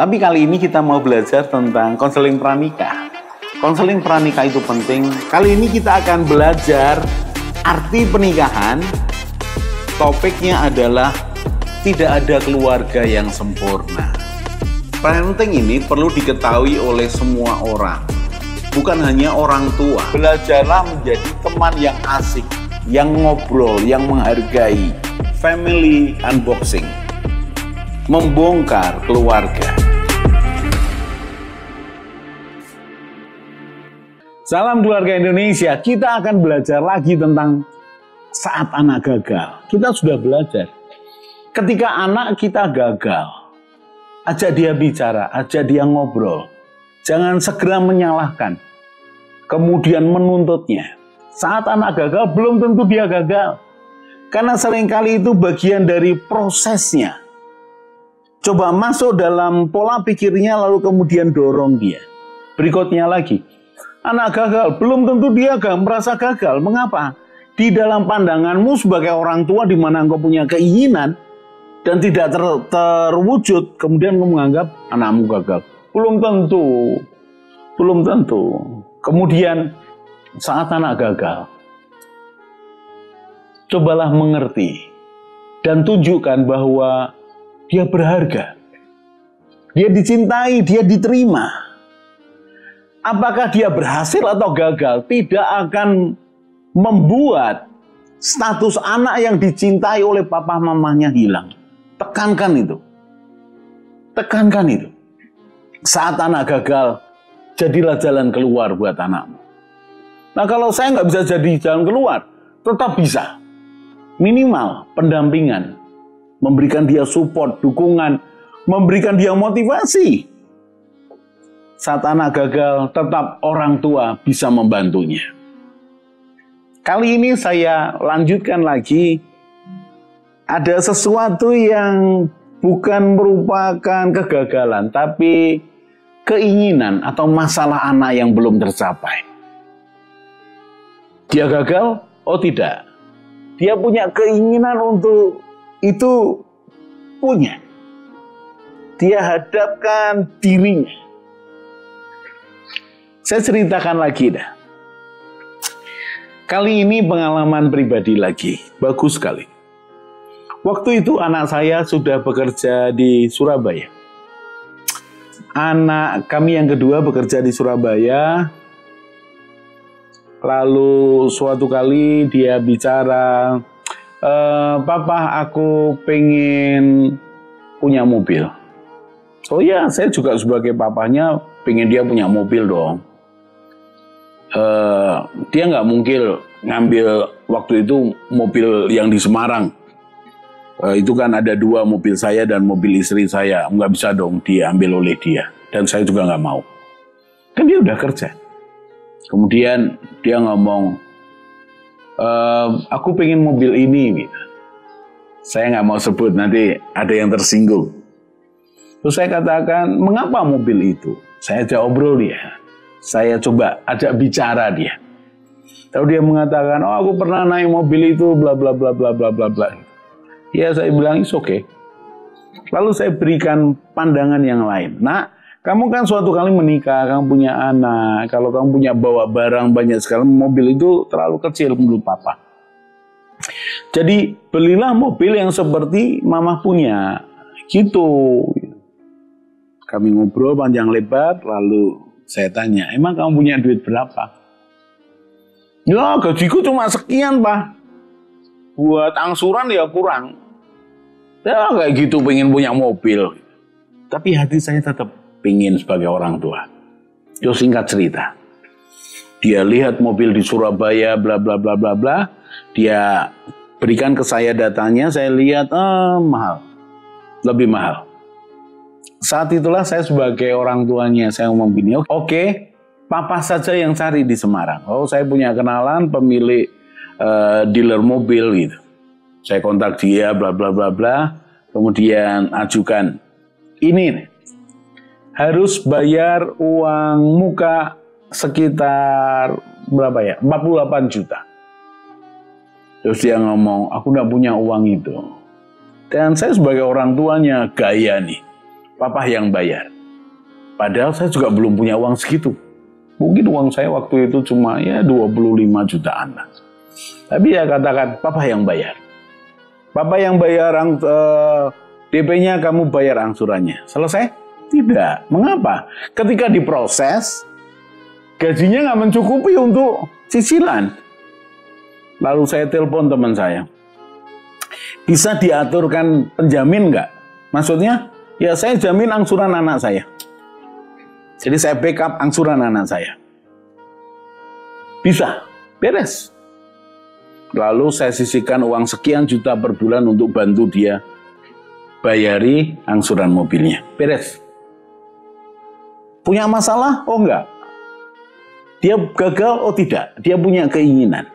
Tapi kali ini kita mau belajar tentang konseling pranikah. Konseling pranikah itu penting. Kali ini kita akan belajar arti pernikahan. Topiknya adalah tidak ada keluarga yang sempurna. Parenting ini perlu diketahui oleh semua orang, bukan hanya orang tua. Belajarlah menjadi teman yang asik, yang ngobrol, yang menghargai. Family unboxing, membongkar keluarga. Salam keluarga Indonesia, kita akan belajar lagi tentang saat anak gagal. Kita sudah belajar. Ketika anak kita gagal, ajak dia bicara, ajak dia ngobrol. Jangan segera menyalahkan, kemudian menuntutnya. Saat anak gagal, belum tentu dia gagal. Karena seringkali itu bagian dari prosesnya. Coba masuk dalam pola pikirnya lalu kemudian dorong dia. Berikutnya lagi, anak gagal, belum tentu dia merasa gagal. Mengapa? Di dalam pandanganmu sebagai orang tua di mana engkau punya keinginan dan tidak terwujud, kemudian engkau menganggap anakmu gagal. Belum tentu. Belum tentu. Kemudian saat anak gagal, cobalah mengerti dan tunjukkan bahwa dia berharga. Dia dicintai, dia diterima. Apakah dia berhasil atau gagal tidak akan membuat status anak yang dicintai oleh papa mamanya hilang. Tekankan itu. Tekankan itu. Saat anak gagal, jadilah jalan keluar buat anakmu. Nah, kalau saya nggak bisa jadi jalan keluar, tetap bisa. Minimal pendampingan, memberikan dia support, dukungan, memberikan dia motivasi. Saat anak gagal, tetap orang tua bisa membantunya. Kali ini saya lanjutkan lagi. Ada sesuatu yang bukan merupakan kegagalan, tapi keinginan atau masalah anak yang belum tercapai. Dia gagal? Oh tidak. Dia punya keinginan untuk itu, punya. Dia hadapkan dirinya. Saya ceritakan lagi dah. Kali ini pengalaman pribadi lagi. Bagus sekali. Waktu itu anak saya sudah bekerja di Surabaya. Anak kami yang kedua bekerja di Surabaya. Lalu suatu kali dia bicara, Papa, aku pengen punya mobil. Oh ya, saya juga sebagai papanya pengen dia punya mobil dong. Dia nggak mungkin ngambil waktu itu mobil yang di Semarang. Itu kan ada dua, mobil saya dan mobil istri saya. Nggak bisa dong diambil oleh dia. Dan saya juga nggak mau. Kan dia udah kerja. Kemudian dia ngomong, aku pengen mobil ini. Gitu. Saya nggak mau sebut, nanti ada yang tersinggung. Terus saya katakan, mengapa mobil itu? Saya ajak obrol dia. Saya coba ajak bicara dia. Lalu dia mengatakan, oh aku pernah naik mobil itu, bla bla bla bla bla bla bla. Ya saya bilang, it's okay. Lalu saya berikan pandangan yang lain. Nah, kamu kan suatu kali menikah, kamu punya anak. Kalau kamu punya bawa barang banyak sekali, mobil itu terlalu kecil menurut papa. Jadi belilah mobil yang seperti mama punya. Gitu. Kami ngobrol panjang lebar, lalu saya tanya, emang kamu punya duit berapa? Ya gajiku cuma sekian, Pak. Buat angsuran ya kurang. Ya kayak gitu pengen punya mobil. Tapi hati saya tetap pingin sebagai orang tua. Yo singkat cerita. Dia lihat mobil di Surabaya bla bla bla bla bla. Dia berikan ke saya datanya, saya lihat mahal. Lebih mahal. Saat itulah saya sebagai orang tuanya saya ngomong gini, oke, papa saja yang cari di Semarang. Oh, saya punya kenalan pemilik dealer mobil gitu. Saya kontak dia bla bla bla bla. Kemudian ajukan ini nih. Harus bayar uang muka sekitar berapa ya? 48 juta. Terus dia ngomong, aku nggak punya uang itu. Dan saya sebagai orang tuanya gaya nih. papa yang bayar. Padahal saya juga belum punya uang segitu. Mungkin uang saya waktu itu cuma ya 25 jutaan lah. Tapi ya katakan, papa yang bayar. Papa yang bayar DP-nya, kamu bayar angsurannya. Selesai? Tidak. Mengapa? Ketika diproses, gajinya nggak mencukupi untuk cicilan. Lalu saya telepon teman saya. Bisa diaturkan penjamin nggak? Maksudnya, ya saya jamin angsuran anak saya. Jadi saya backup angsuran anak saya. Bisa, beres. Lalu saya sisihkan uang sekian juta per bulan untuk bantu dia bayari angsuran mobilnya. Beres. Punya masalah? Oh enggak. Dia gagal? Oh tidak. Dia punya keinginan.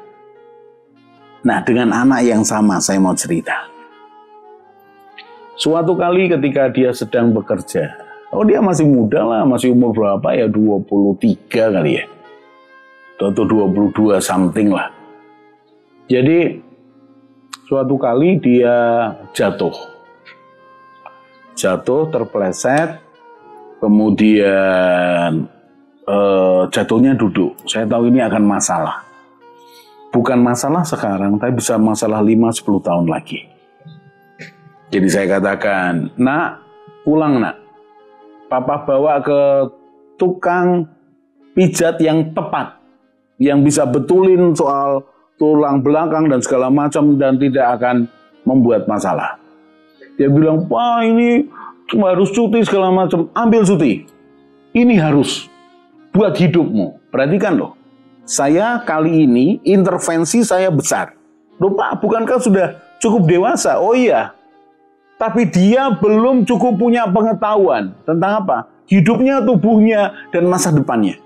Nah, dengan anak yang sama saya mau cerita. Suatu kali ketika dia sedang bekerja, dia masih muda lah, masih umur berapa ya, 23 kali ya. Atau 22 something lah. Jadi suatu kali dia jatuh. Jatuh, terpeleset, kemudian jatuhnya duduk. Saya tahu ini akan masalah. Bukan masalah sekarang, tapi bisa masalah 5-10 tahun lagi. Jadi saya katakan, nak, pulang nak. Papa bawa ke tukang pijat yang tepat, yang bisa betulin soal tulang belakang dan segala macam dan tidak akan membuat masalah. Dia bilang, wah ini cuma harus cuti segala macam. Ambil cuti. Ini harus buat hidupmu. Perhatikan loh. Saya kali ini intervensi saya besar. Loh Pak, bukankah sudah cukup dewasa? Oh iya. Tapi dia belum cukup punya pengetahuan tentang apa? Hidupnya, tubuhnya, dan masa depannya.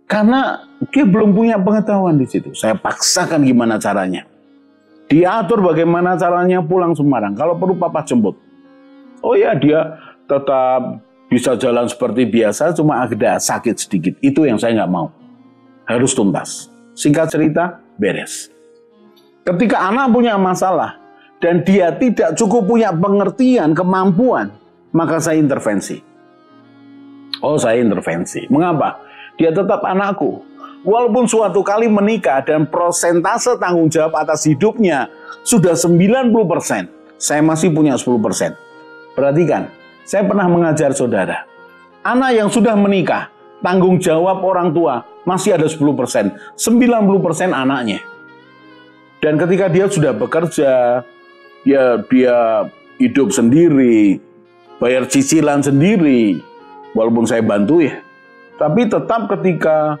Karena dia belum punya pengetahuan di situ. Saya paksakan gimana caranya. Diatur bagaimana caranya pulang Semarang. Kalau perlu papa jemput. Oh ya, dia tetap bisa jalan seperti biasa, cuma agak sakit sedikit. Itu yang saya nggak mau. Harus tuntas. Singkat cerita, beres. Ketika anak punya masalah, dan dia tidak cukup punya pengertian, kemampuan, maka saya intervensi. Oh, saya intervensi. Mengapa? Dia tetap anakku. Walaupun suatu kali menikah dan prosentase tanggung jawab atas hidupnya sudah 90%, saya masih punya 10%. Perhatikan, saya pernah mengajar saudara. Anak yang sudah menikah, tanggung jawab orang tua masih ada 10%. 90% anaknya. Dan ketika dia sudah bekerja, ya dia hidup sendiri, bayar cicilan sendiri, walaupun saya bantu ya. Tapi tetap ketika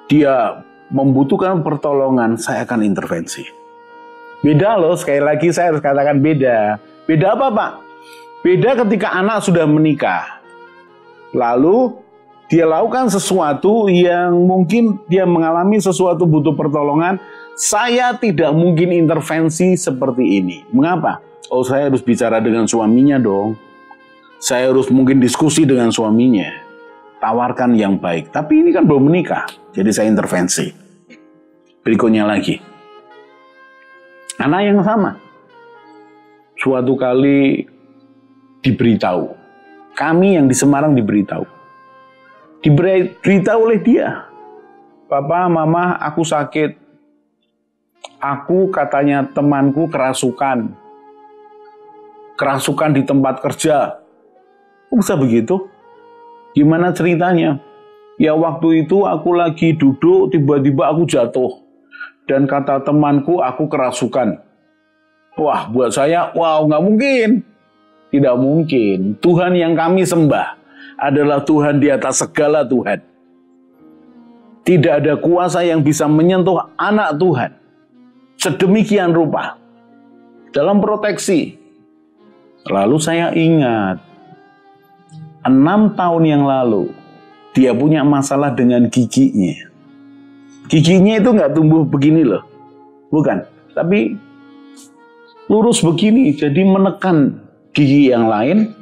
dia membutuhkan pertolongan, saya akan intervensi. Beda loh, sekali lagi saya harus katakan beda. Beda apa Pak? Beda ketika anak sudah menikah. Lalu dia lakukan sesuatu yang mungkin dia mengalami sesuatu butuh pertolongan. Saya tidak mungkin intervensi seperti ini. Mengapa? Oh, saya harus bicara dengan suaminya dong. Saya harus mungkin diskusi dengan suaminya. Tawarkan yang baik. Tapi ini kan belum menikah. Jadi saya intervensi. Berikutnya lagi. Anak yang sama. Suatu kali diberitahu. Kami yang di Semarang diberitahu. Diberitahu oleh dia. Papa, mama, aku sakit. Aku katanya temanku kerasukan. Kerasukan di tempat kerja. Kok bisa begitu? Gimana ceritanya? Ya waktu itu aku lagi duduk, tiba-tiba aku jatuh. Dan kata temanku aku kerasukan. Wah, buat saya, wow, nggak mungkin. Tidak mungkin. Tuhan yang kami sembah adalah Tuhan di atas segala Tuhan. Tidak ada kuasa yang bisa menyentuh anak Tuhan sedemikian rupa dalam proteksi. Lalu saya ingat 6 tahun yang lalu dia punya masalah dengan giginya. Giginya itu nggak tumbuh begini loh, bukan, tapi lurus begini, jadi menekan gigi yang lain.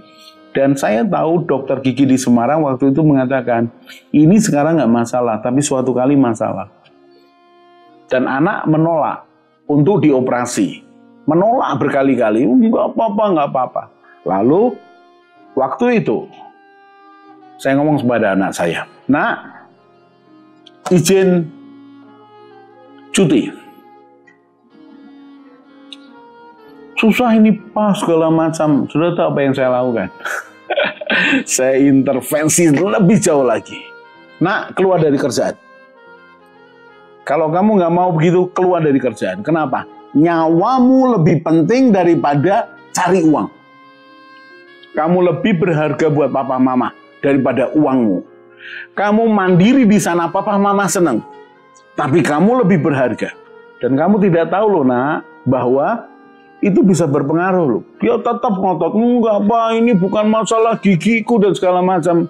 Dan saya tahu dokter gigi di Semarang waktu itu mengatakan, ini sekarang nggak masalah, tapi suatu kali masalah. Dan anak menolak untuk dioperasi. Menolak berkali-kali, nggak apa-apa, nggak apa-apa. Lalu Waktu itu, saya ngomong kepada anak saya, "Nak, izin cuti." Susah ini pas segala macam. Sudah tahu apa yang saya lakukan? Saya intervensi lebih jauh lagi. "Nak, keluar dari kerjaan. Kalau kamu nggak mau begitu, keluar dari kerjaan." Kenapa? Nyawamu lebih penting daripada cari uang. Kamu lebih berharga buat papa mama daripada uangmu. Kamu mandiri di sana, papa mama senang. Tapi kamu lebih berharga. Dan kamu tidak tahu loh, Nak, bahwa itu bisa berpengaruh loh. Dia tetap ngotot, "Enggak, Pak, ini bukan masalah gigiku," dan segala macam.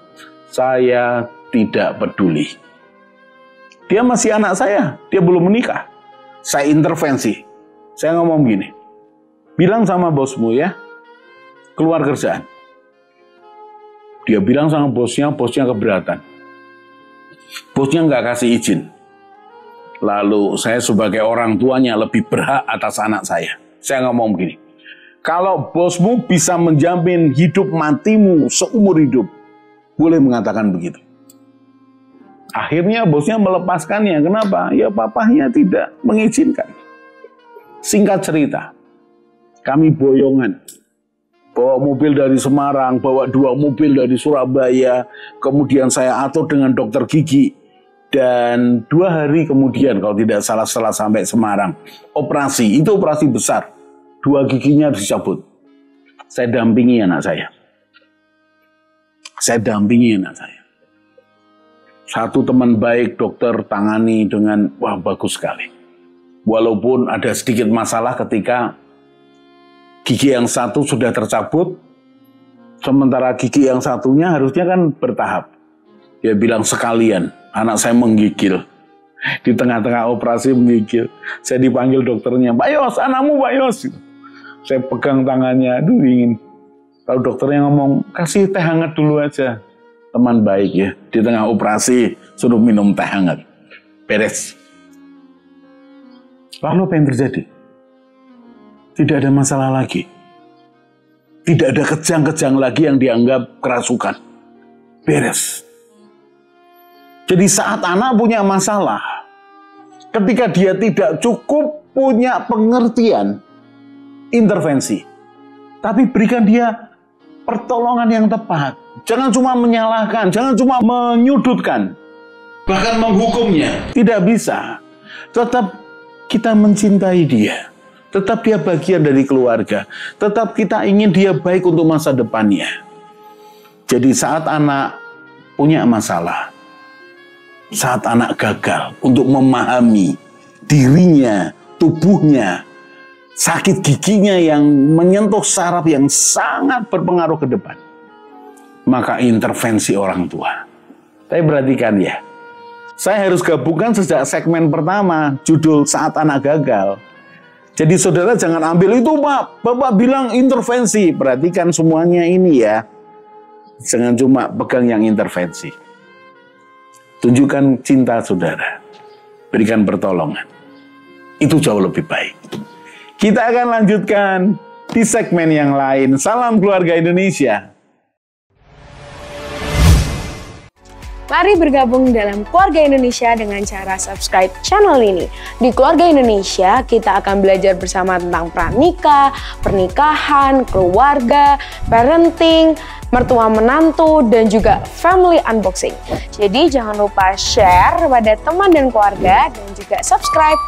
Saya tidak peduli. Dia masih anak saya, dia belum menikah. Saya intervensi. Saya ngomong gini, "Bilang sama bosmu ya, keluar kerjaan." Dia bilang sama bosnya keberatan. Bosnya nggak kasih izin. Lalu saya sebagai orang tuanya lebih berhak atas anak saya. Saya ngomong begini, "Kalau bosmu bisa menjamin hidup matimu seumur hidup, boleh mengatakan begitu." Akhirnya bosnya melepaskannya. Kenapa? Ya papahnya tidak mengizinkan. Singkat cerita, kami boyongan. Bawa mobil dari Semarang, bawa 2 mobil dari Surabaya. Kemudian saya atur dengan dokter gigi. Dan 2 hari kemudian, kalau tidak salah setelah sampai Semarang, operasi, itu operasi besar. 2 giginya dicabut. Saya dampingi anak saya. Satu teman baik dokter tangani dengan, wah, bagus sekali. Walaupun ada sedikit masalah ketika gigi yang satu sudah tercabut, sementara gigi yang satunya harusnya kan bertahap. Dia bilang, "Sekalian, anak saya menggigil." Di tengah-tengah operasi menggigil. Saya dipanggil dokternya, "Pak Yos, anakmu Pak Yos." Saya pegang tangannya, aduh dingin. Lalu dokternya ngomong, "Kasih teh hangat dulu aja." Teman baik ya, di tengah operasi suruh minum teh hangat. Beres. Lalu apa yang terjadi? Tidak ada masalah lagi. Tidak ada kejang-kejang lagi yang dianggap kerasukan. Beres. Jadi saat anak punya masalah, ketika dia tidak cukup punya pengertian, intervensi. Tapi berikan dia pertolongan yang tepat. Jangan cuma menyalahkan, jangan cuma menyudutkan, bahkan menghukumnya. Tidak bisa. Tetap kita mencintai dia. Tetap dia bagian dari keluarga. Tetap kita ingin dia baik untuk masa depannya. Jadi saat anak punya masalah, saat anak gagal untuk memahami dirinya, tubuhnya, sakit giginya yang menyentuh saraf yang sangat berpengaruh ke depan, maka intervensi orang tua. Tapi perhatikan ya, saya harus gabungkan sejak segmen pertama, judul Saat Anak Gagal. Jadi saudara jangan ambil itu, Pak, Bapak bilang intervensi. Perhatikan semuanya ini ya. Jangan cuma pegang yang intervensi. Tunjukkan cinta saudara. Berikan pertolongan. Itu jauh lebih baik. Kita akan lanjutkan di segmen yang lain. Salam keluarga Indonesia. Mari bergabung dalam Keluarga Indonesia dengan cara subscribe channel ini. Di Keluarga Indonesia, kita akan belajar bersama tentang pranikah, pernikahan, keluarga, parenting, mertua menantu, dan juga family unboxing. Jadi jangan lupa share kepada teman dan keluarga dan juga subscribe